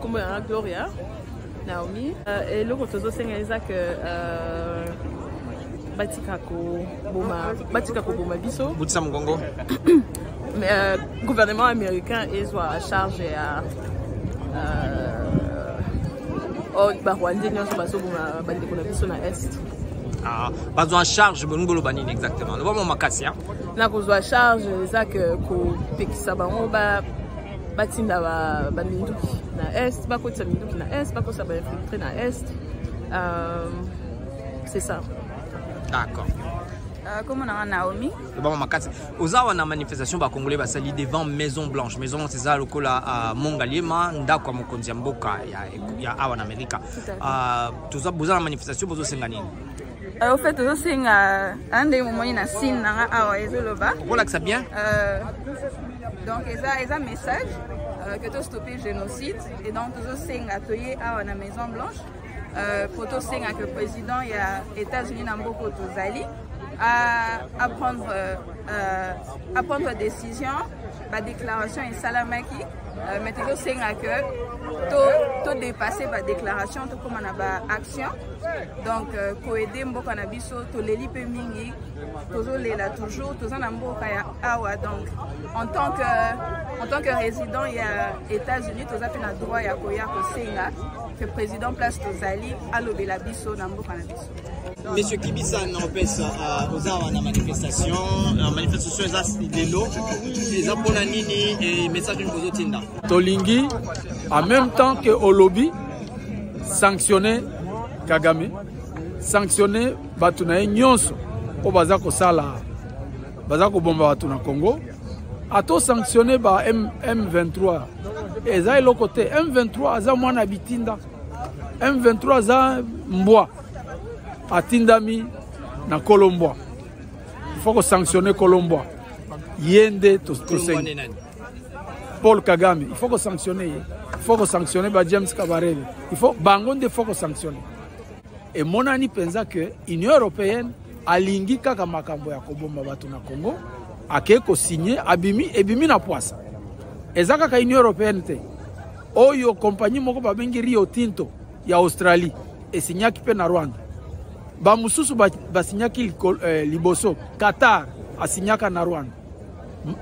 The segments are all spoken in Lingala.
Comme Gloria, Naomi, et le retour c'est que Batikako Boma Biso. Boutsam Congo. Mais le gouvernement américain est à charge à Rwanda, ah, pas en charge, mais nous banine exactement. Nous avons Makassia. Nous avons en charge ça que Pekisabango batinda ba minduki na est, ba kotsa minduki na est, ba kotsa ba infiltré na est. C'est ça. D'accord. Comme on a Naomi. Bon Makassia. Ozawa na manifestation ba congolais ba sali devant Maison Blanche. Maison c'est ça lokola à Mongaliema ndako mokonzi mboka ya awa na Amerika. Tous besoin la manifestation bozo sengani. Au fait, je suis un des moments où il y a un signe voilà que ça bien. Donc, il y a un message que tu as stoppé le génocide. Et donc, tu as un atelier à la Maison Blanche. Pour tu que le président des États-Unis n'a beaucoup de à prendre décision, la déclaration est salamaki. Mais tu as que tu dépasser la déclaration, tu comme on a action. Donc, pour aider Mboka Nabiso, tu les lipe mingi, tu les là toujours, tu en as Mboka awa. Donc, en tant que résident il y a États-Unis, tu as le droit à koya ko senga que président place tozali à l'obela biso na Mboka Nabiso. Monsieur Kibisa n'empêche aux arts en manifestation, en manifestation de l'eau, les Aponanini et message d'une photo Tinda. Tolingi, en même temps que au lobby, sanctionner Kagame, sanctionner Batunae Nyonso, au Bazako Sala, Bazako Bomba Batuna Congo, a tout sanctionné par M23. Et ça est le côté M23, ça moi Bitinda, M23 ça Mboa. À Tindami, na Colombo. Il faut sanctionner Colombo. Yende, Paul Kagame. Il faut sanctionner. Il faut sanctionner James Kabarebe. Il faut Bangonde, il faut sanctionner. Et mon ami pensa que l'Union européenne a lingi kaka makambo ya kobomba batu na Congo, akeko signé ebimi na poisa. Ezaka ka Union européenne te. Oyo compagnie moko babengi Rio Tinto ya Australie et signaki pe na Rwanda. Bamususu basinyaki liboso Qatar asinyaka na Rwanda.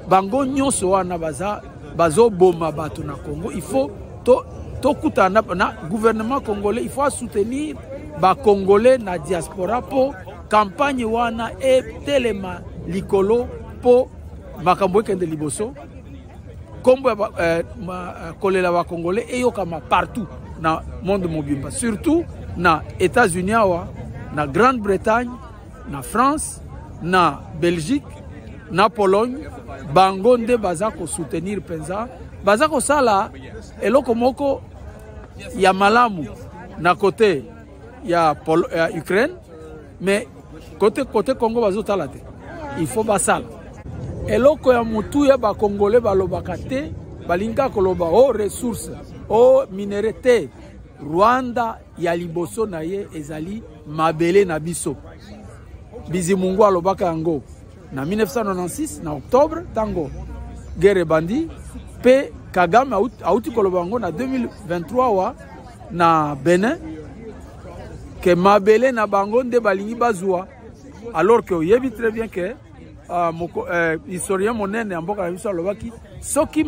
Bango nyonso wana bazo boma bato na Congo. Il faut to kutana na gouvernement congolais, il faut soutenir ba congolais na diaspora po campagne wana e telema likolo po makambo kende liboso. Kombo kolela ba congolais e yokama partout na monde mobimba, surtout na États-Unis awa, na Grande-Bretagne, na France, na Belgique, na Pologne, bango nde bazako soutenir penza, bazako sala eloko moko ya malamu na côté ya Ukraine, mais côté Congo bazo talate. Il faut basala. Eloko ya mutu ya ba congolais balobaka te, balinga koloba o ressources, o minéralité. Rwanda ya liboso na ye ezali mabele na biso. Bizimungu alobaka yango na 1996 na octobre tango guerre bandi pe Kagame auti koloba yango na 2023 wa na Benin que mabele na bango nde balingi bazwa, alors que oyebi très bien que historien monene amboka na biso alobaki soki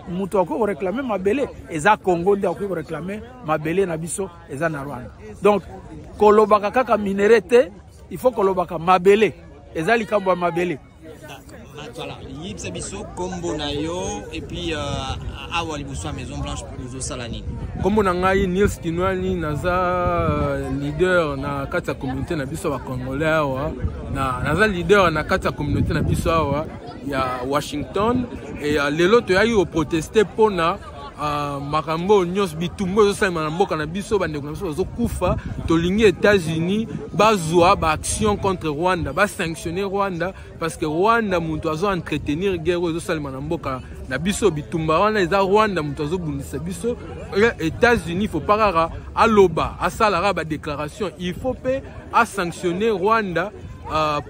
mutu ako réclamer mabele eza Congo nde ako réclamer mabele na biso eza na Rwanda. Donc kolobaka kaka minéralité, il faut kolobaka mabele eza likambo ya mabele. Voilà, yipsa biso kombo na yo et puis awa liboso à Maison Blanche pour Salani. Kombo na ngai Nils Kinwani naza leader na kati ya communauté na biso ba Congolais awa, naza leader na kati ya communauté na biso awa ya Washington, et lelo to yayi o protester pona makambo nyos bitumbo zo salima na mboka na biso bandeko na biso zo kufa. Tolingi États-Unis bazwa ba action contre Rwanda, ba sanctionner Rwanda parce que Rwanda muntu azo entretenir guerre zo salima na mboka na biso bitumba wana eza Rwanda muntu azo bundisa biso. États-Unis faut pas rara aloba asalara ba déclaration, il faut pe a sanctionner Rwanda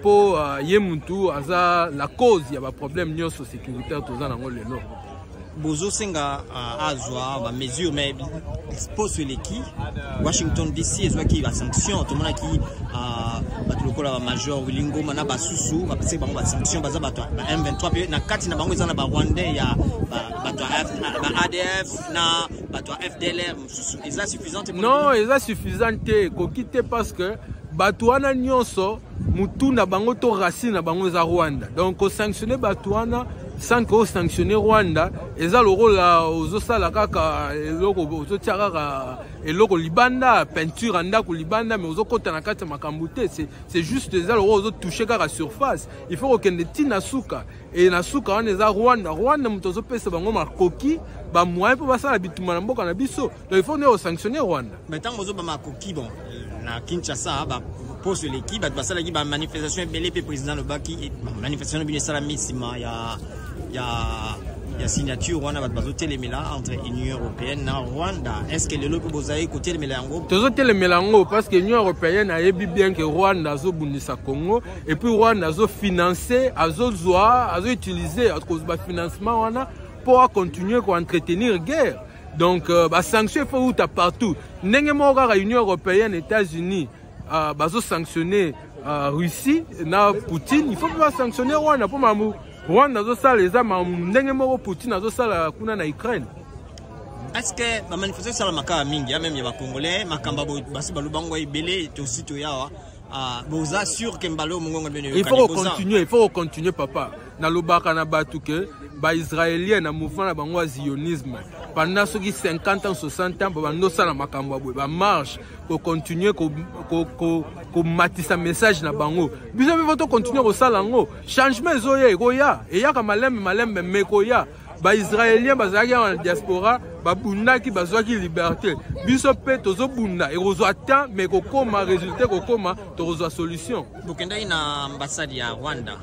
pour ye muntu aza la cause ya ba problème nyoso sécuritaire toza nango lelo. bozo senga azwa ba mesure mais pose l'équipe Washington DC ezwa ki ba sanction tout monde qui bato lokola ba major Wilingo mana ba susu ba pese bango ba sanction baza bato ba M23 pe na kati na bango ezana ba Rwandais ya bato ba ADF na bato FDLR eza suffisante non eza suffisante ko quitter parce que bato wana nyonso mutu na bango to racine na bango za Rwanda donc ko sanctionner bato wana sans que sanctionner Rwanda eza le rôle aux osala kaka eloko ozotia kaka eloko libanda peinture anda ko libanda mais ozokota na kati makambo te c'est juste eza le rôle toucher kaka surface il faut que tina suka et na suka wana eza Rwanda mutu ozopesa bango makoki ba moyen pour basala bituma na mboka na biso donc il faut ne sanctionner Rwanda mais tant bozo ba makoki bon na Kinshasa ba pose l'équipe ba basala ki ba manifestation belé pe président le baki manifestation bi sala misima ya signature wana bat bazotelemela entre Union européenne na Rwanda. Est-ce que le lopo bozaï côté le melango tozotelemela ngo parce que Union européenne a yebi bien que Rwanda azobundisa Congo et puis Rwanda azo financer azo utiliser ba financement wana pour continuer à entretenir guerre. Donc ba sanction faut out partout. Ndenge mo ka Union européenne États-Unis bazo sanctionner Russie na Poutine, il faut pas sanctionner Rwanda pour mamu Rwanda zo sala les armes ndenge moko Poutine zo sala kuna na Ukraine. Est-ce que la manifestation sala makala mingi ya même ya ba Congolais makamba basi balubango ibele to sito yawa vous assure que mbalo mongonga beno il faut continuer papa na lobaka na batu que ba israélien na mouvement na bango zionisme pendant ceux qui 50 ans 60 ans ba ndo sala makambo ba marche ko continuer ko matisa message na bango biso biso continuer ko sala ngo changement zoya koya et ya ka malembe mekoya ba israélien bazaki en diaspora ba bundaki bazwaki liberté biso pe tozo bunda et rozo attend mais ko koma résultat ko koma to rozo solution bokenda ina ambassade ya Rwanda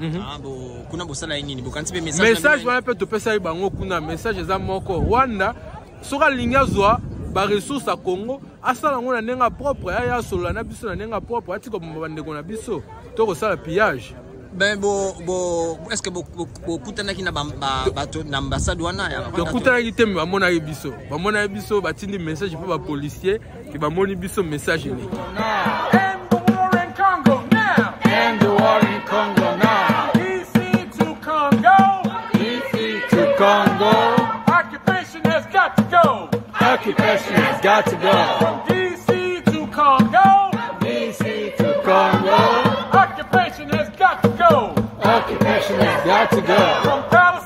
kuna bosala nini bokanti pe message wana pe to pesa bango kuna message za moko Rwanda soka linga zwa ba ressources à Congo asala ngona nenga propre ya solo na biso na nenga propre atiko bandeko na biso to ko sala pillage. Ben est-ce que kutana ki na bato na ambassade wana ya to kutana ki temba mona biso batindi message pour ba policier ki ba moni biso message ni End the war in Congo now. End the war in Congo now. DC to Congo. DC to Congo. Occupation has got to go. Occupation has got to go. From DC to Congo. DC to Congo. Occupation has got to go. Occupation has got to go. From Palestine